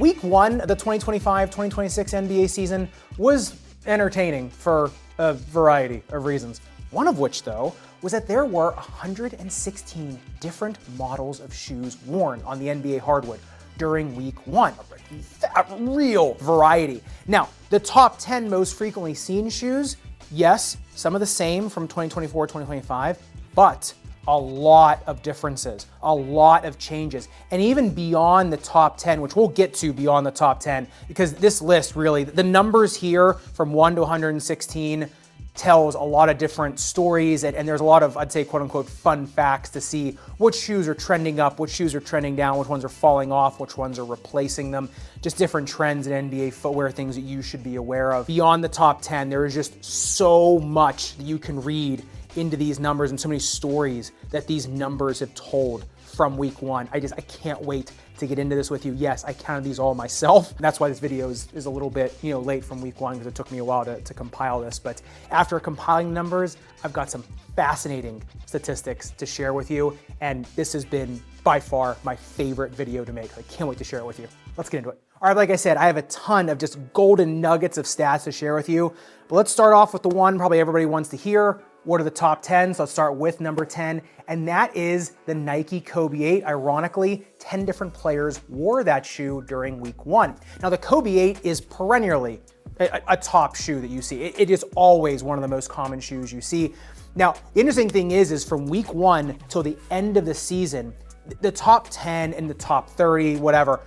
week one of the 2025-2026 NBA season was entertaining for a variety of reasons. One of which, though, was that there were 116 different models of shoes worn on the NBA hardwood during week one. A real variety. Now, the top 10 most frequently seen shoes, yes, some of the same from 2024-2025, but a lot of differences, a lot of changes, and even beyond the top 10, which we'll get to beyond the top 10, because this list really, the numbers here from 1 to 116 tells a lot of different stories, and there's a lot of, I'd say, quote unquote, fun facts to see which shoes are trending up, which shoes are trending down, which ones are falling off, which ones are replacing them, just different trends in NBA footwear, things that you should be aware of. Beyond the top 10, there is just so much that you can read into these numbers and so many stories that these numbers have told from week one. I can't wait to get into this with you. Yes, I counted these all myself. And that's why this video is a little bit, late from week one, because it took me a while to compile this. But after compiling numbers, I've got some fascinating statistics to share with you. And this has been by far my favorite video to make. I can't wait to share it with you. Let's get into it. All right, like I said, I have a ton of just golden nuggets of stats to share with you. But let's start off with the one probably everybody wants to hear. What are the top 10? So let's start with number 10, and that is the Nike Kobe 8. Ironically, 10 different players wore that shoe during week one. Now the Kobe 8 is perennially a top shoe that you see. It is always one of the most common shoes you see. Now, the interesting thing is from week one till the end of the season, the top 10 and the top 30, whatever,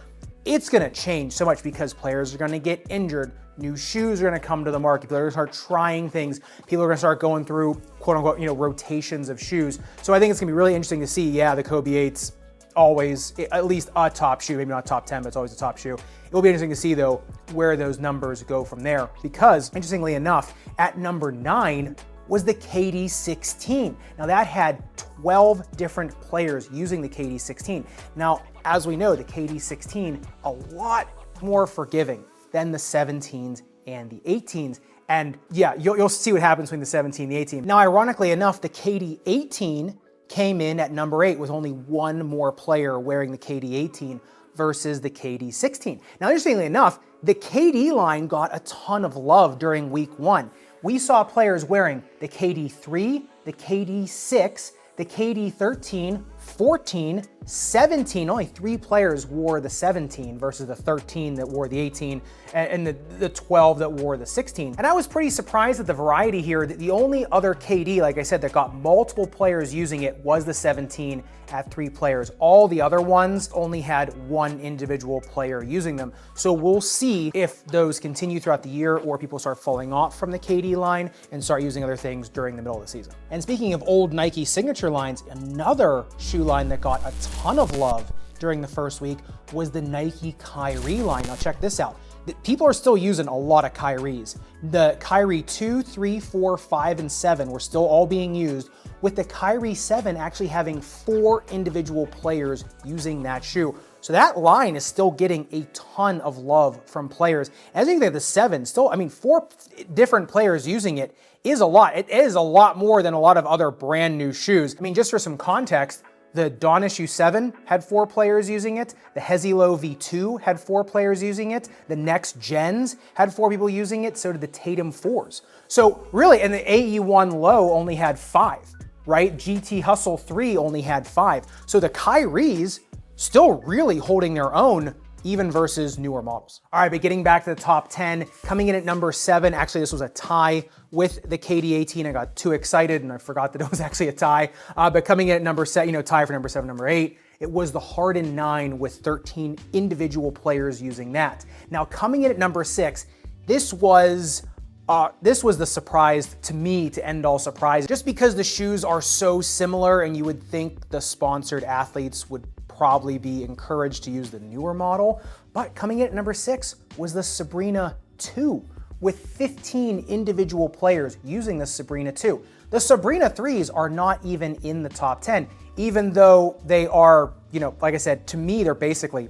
it's gonna change so much because players are gonna get injured. New shoes are gonna come to the market. People are gonna start trying things. People are gonna start going through quote unquote, rotations of shoes. So I think it's gonna be really interesting to see, yeah, the Kobe 8's always at least a top shoe, maybe not top 10, but it's always a top shoe. It will be interesting to see though, where those numbers go from there. Because interestingly enough, at number 9 was the KD 16. Now that had 12 different players using the KD 16. Now, as we know, the KD 16, a lot more forgiving than the 17s and the 18s. And yeah, you'll see what happens between the 17 and the 18. Now, ironically enough, the KD 18 came in at number 8 with only one more player wearing the KD 18 versus the KD 16. Now, interestingly enough, the KD line got a ton of love during week one. We saw players wearing the KD 3, the KD 6, the KD 13, 14, 17, only 3 players wore the 17 versus the 13 that wore the 18 and the 12 that wore the 16. And I was pretty surprised at the variety here. That the only other KD, like I said, that got multiple players using it was the 17 at 3 players. All the other ones only had one individual player using them. So we'll see if those continue throughout the year or people start falling off from the KD line and start using other things during the middle of the season. And speaking of old Nike signature lines, another shoe line that got a ton of love during the first week was the Nike Kyrie line. Now check this out. People are still using a lot of Kyries. The Kyrie 2, 3, 4, 5, and 7 were still all being used, with the Kyrie 7 actually having 4 individual players using that shoe. So that line is still getting a ton of love from players. And I think that the 7 still, 4 different players using it is a lot. It is a lot more than a lot of other brand new shoes. Just for some context, the Donish U7 had 4 players using it. The Hezilo V2 had 4 players using it. The Next Gens had 4 people using it. So did the Tatum 4s. So really, and the AE1 Low only had 5, right? GT Hustle 3 only had 5. So the Kyries still really holding their own even versus newer models. All right, but getting back to the top 10, coming in at number 7, actually this was a tie with the KD 18. I got too excited and I forgot that it was actually a tie. But coming in at number 7, tie for number 7, number 8, it was the Harden 9 with 13 individual players using that. Now coming in at number 6, this was the surprise to me to end all surprise, just because the shoes are so similar and you would think the sponsored athletes would probably be encouraged to use the newer model. But coming in at number 6 was the Sabrina 2 with 15 individual players using the Sabrina 2. The Sabrina 3s are not even in the top 10, even though they are, like I said, to me, they're basically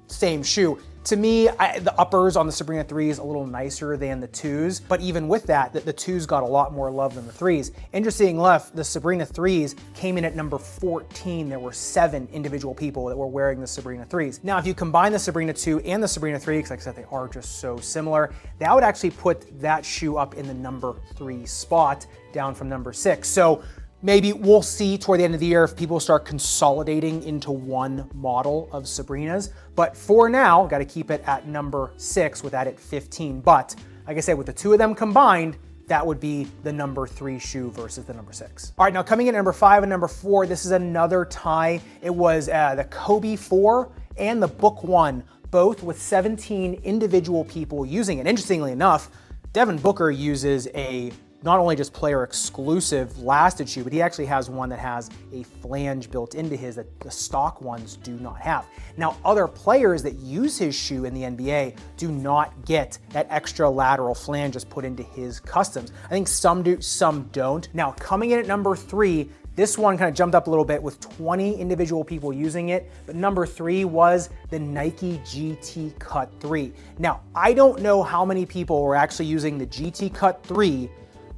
same shoe. To me, the uppers on the Sabrina 3 is a little nicer than the 2s, but even with that, the 2s got a lot more love than the 3s. Interesting enough, the Sabrina 3s came in at number 14. There were 7 individual people that were wearing the Sabrina 3s. Now, if you combine the Sabrina 2 and the Sabrina 3, because like I said, they are just so similar, that would actually put that shoe up in the number 3 spot, down from number 6. So maybe we'll see toward the end of the year if people start consolidating into one model of Sabrinas. But for now, got to keep it at number 6 with that at 15. But like I said, with the 2 of them combined, that would be the number 3 shoe versus the number 6. All right, now coming in at number 5 and number 4, this is another tie. It was the Kobe 4 and the Book 1, both with 17 individual people using it. Interestingly enough, Devin Booker uses a not only just player exclusive lasted shoe, but he actually has one that has a flange built into his that the stock ones do not have. Now, other players that use his shoe in the NBA do not get that extra lateral flange just put into his customs. I think some do, some don't. Now, coming in at number 3, this one kind of jumped up a little bit with 20 individual people using it, but number 3 was the Nike GT Cut 3. Now, I don't know how many people were actually using the GT Cut 3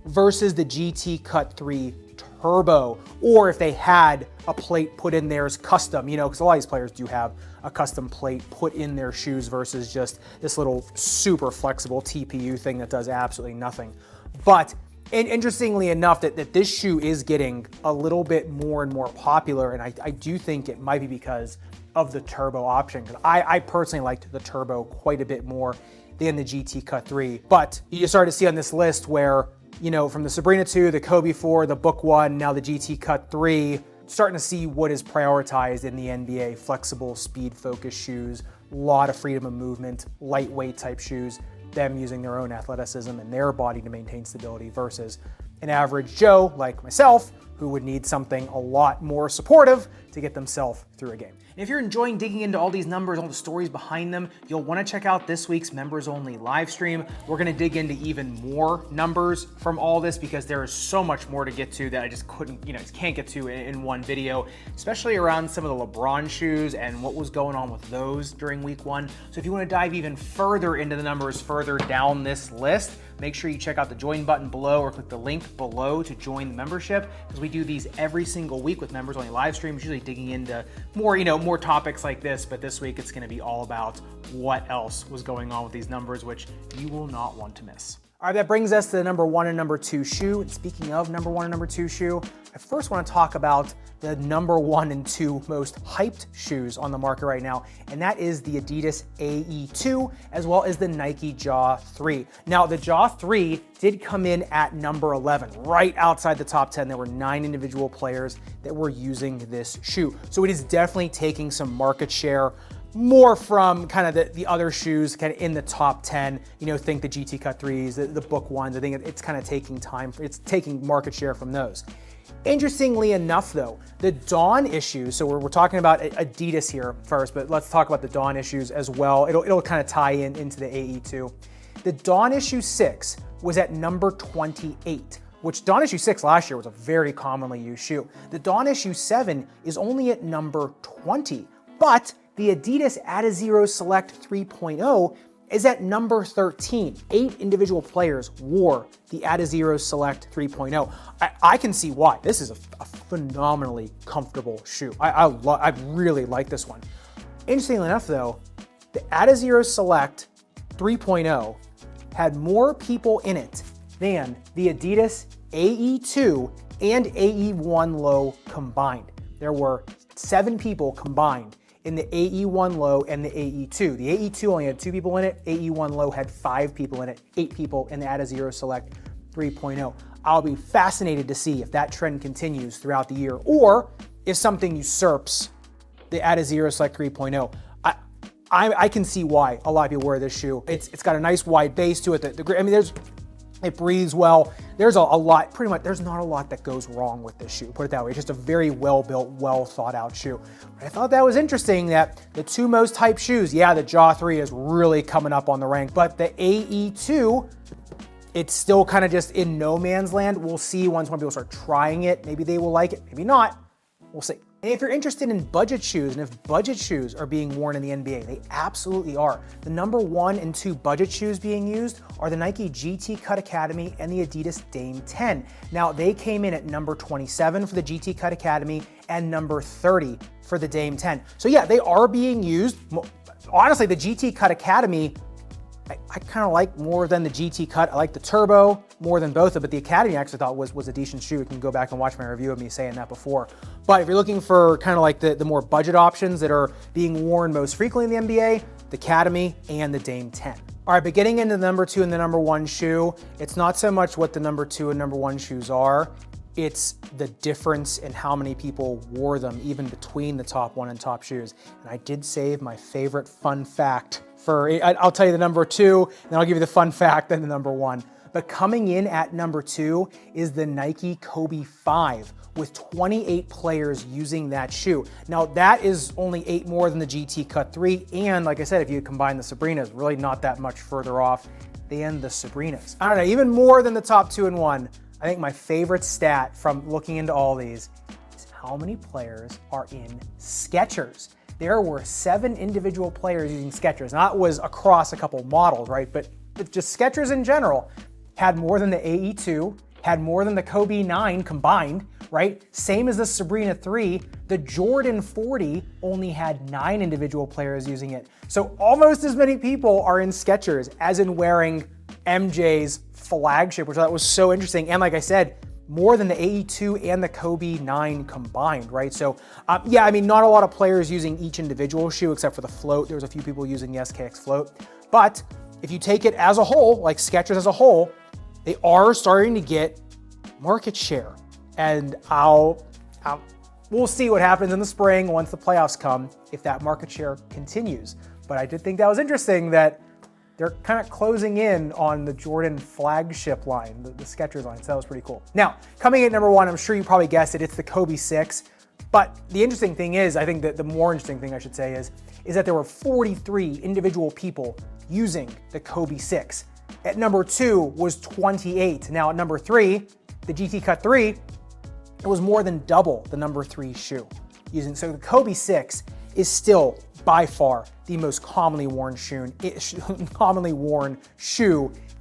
versus the GT Cut 3 Turbo, or if they had a plate put in there as custom, you know, because a lot of these players do have a custom plate put in their shoes versus just this little super flexible TPU thing that does absolutely nothing. But and interestingly enough, that this shoe is getting a little bit more and more popular, and I do think it might be because of the Turbo option. Because I personally liked the Turbo quite a bit more than the GT Cut 3. But you start to see on this list where, you know, from the Sabrina 2, the Kobe 4, the Book 1, now the GT Cut 3, starting to see what is prioritized in the NBA. Flexible, speed-focused shoes, a lot of freedom of movement, lightweight type shoes, them using their own athleticism and their body to maintain stability versus an average Joe like myself who would need something a lot more supportive to get themselves through a game. And if you're enjoying digging into all these numbers, all the stories behind them, you'll want to check out this week's members only live stream. We're going to dig into even more numbers from all this because there is so much more to get to that I just couldn't, you know, just can't get to in one video, especially around some of the LeBron shoes and what was going on with those during week 1. So if you want to dive even further into the numbers further down this list, make sure you check out the join button below or click the link below to join the membership, because we do these every single week with members only live streams, usually digging into more, you know, more topics like this. But this week it's going to be all about what else was going on with these numbers, which you will not want to miss. All right, that brings us to the number 1 and number 2 shoe. And speaking of number 1 and number 2 shoe, I first want to talk about the number 1 and 2 most hyped shoes on the market right now, and that is the Adidas AE2 as well as the Nike Jaw 3. Now, the Jaw 3 did come in at number 11, right outside the top 10. There were 9 individual players that were using this shoe. So it is definitely taking some market share, more from kind of the other shoes kind of in the top 10, you know, think the GT Cut 3s, the Book 1s. I think it's kind of taking it's taking market share from those. Interestingly enough though, the Dawn issues, so we're talking about Adidas here first, but let's talk about the Dawn issues as well. It'll kind of tie into the AE2. The Dawn issue 6 was at number 28, which Dawn issue 6 last year was a very commonly used shoe. The Dawn issue 7 is only at number 20, but the Adidas Adizero Select 3.0 is at number 13. 8 individual players wore the Adizero Select 3.0. I can see why. This is a phenomenally comfortable shoe. I really like this one. Interestingly enough though, the Adizero Select 3.0 had more people in it than the Adidas AE2 and AE1 Low combined. There were 7 people combined in the AE1 Low and the AE2. The AE2 only had 2 people in it. AE1 Low had 5 people in it, 8 people in the Adizero Select 3.0. I'll be fascinated to see if that trend continues throughout the year, or if something usurps the Adizero Select 3.0. I can see why a lot of people wear this shoe. It's got a nice wide base to it. It breathes well. There's a lot, pretty much, there's not a lot that goes wrong with this shoe, put it that way. It's just a very well-built, well-thought-out shoe. But I thought that was interesting that the 2 most hyped shoes, yeah, the Jaw 3 is really coming up on the rank, but the AE2, it's still kind of just in no man's land. We'll see once more people start trying it. Maybe they will like it, maybe not. We'll see. And if you're interested in budget shoes, and if budget shoes are being worn in the NBA, they absolutely are. The number 1 and 2 budget shoes being used are the Nike GT Cut Academy and the Adidas Dame 10. Now, they came in at number 27 for the GT Cut Academy and number 30 for the Dame 10. So yeah, they are being used. Honestly, the GT Cut Academy, I kind of like more than the GT Cut. I like the Turbo more than both of them, but the Academy I actually thought was a decent shoe. You can go back and watch my review of me saying that before. But if you're looking for kind of like the more budget options that are being worn most frequently in the NBA, the Academy and the Dame 10. All right, but getting into the number 2 and the number 1 shoe, it's not so much what the number 2 and number 1 shoes are, it's the difference in how many people wore them even between the top 1 and top shoes. And I did save my favorite fun fact I'll tell you the number 2, and then I'll give you the fun fact, then the number 1. But coming in at number 2 is the Nike Kobe 5 with 28 players using that shoe. Now that is only 8 more than the GT Cut 3, and like I said, if you combine the Sabrinas, really not that much further off than the Sabrinas. I don't know, even more than the top 2 and 1. I think my favorite stat from looking into all these is how many players are in Skechers. There were 7 individual players using Skechers. Now that was across a couple models, right? But just Skechers in general had more than the AE2, had more than the Kobe 9 combined, right? Same as the Sabrina 3. The Jordan 40 only had 9 individual players using it. So almost as many people are in Skechers as in wearing MJ's flagship, which I thought was so interesting. And like I said, more than the AE2 and the Kobe 9 combined, right? So yeah, I mean, not a lot of players using each individual shoe except for the float. There was a few people using the SKX float. But if you take it as a whole, like Skechers as a whole, they are starting to get market share. And we'll see what happens in the spring once the playoffs come, if that market share continues. But I did think that was interesting that they're kind of closing in on the Jordan flagship line, the Skechers line, so that was pretty cool. Now, coming in at number 1, I'm sure you probably guessed it, it's the Kobe 6. But the interesting thing is, I think that the more interesting thing I should say is that there were 43 individual people using the Kobe 6. At number 2 was 28. Now at number 3, the GT Cut 3, it was more than double the number 3 shoe using. So the Kobe 6 is still by far the most commonly worn shoe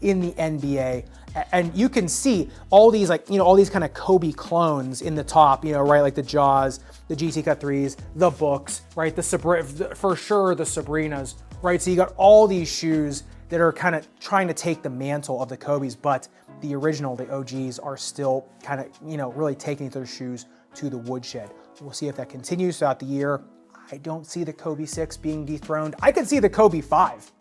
in the NBA. And you can see all these all these kind of Kobe clones in the top, right? Like the Jaws, the GT Cut 3s, the Books, right? For sure the Sabrinas, right? So you got all these shoes that are kind of trying to take the mantle of the Kobes, but the original, the OGs, are still kind of, really taking their shoes to the woodshed. We'll see if that continues throughout the year. I don't see the Kobe 6 being dethroned. I could see the Kobe 5.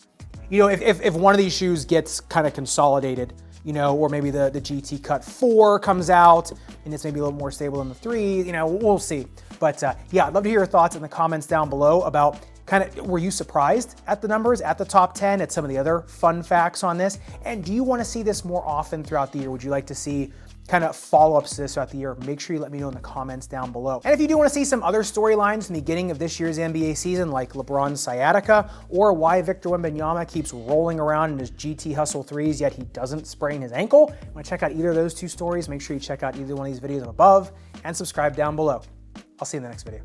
If one of these shoes gets kind of consolidated, or maybe the GT Cut 4 comes out and it's maybe a little more stable than the 3, we'll see. But yeah, I'd love to hear your thoughts in the comments down below about were you surprised at the numbers, at the top 10, at some of the other fun facts on this? And do you want to see this more often throughout the year? Would you like to see kind of follow-ups to this throughout the year? Make sure you let me know in the comments down below. And if you do want to see some other storylines in the beginning of this year's NBA season, like LeBron's sciatica, or why Victor Wembanyama keeps rolling around in his GT Hustle 3s, yet he doesn't sprain his ankle, want to check out either of those 2 stories, make sure you check out either one of these videos above and subscribe down below. I'll see you in the next video.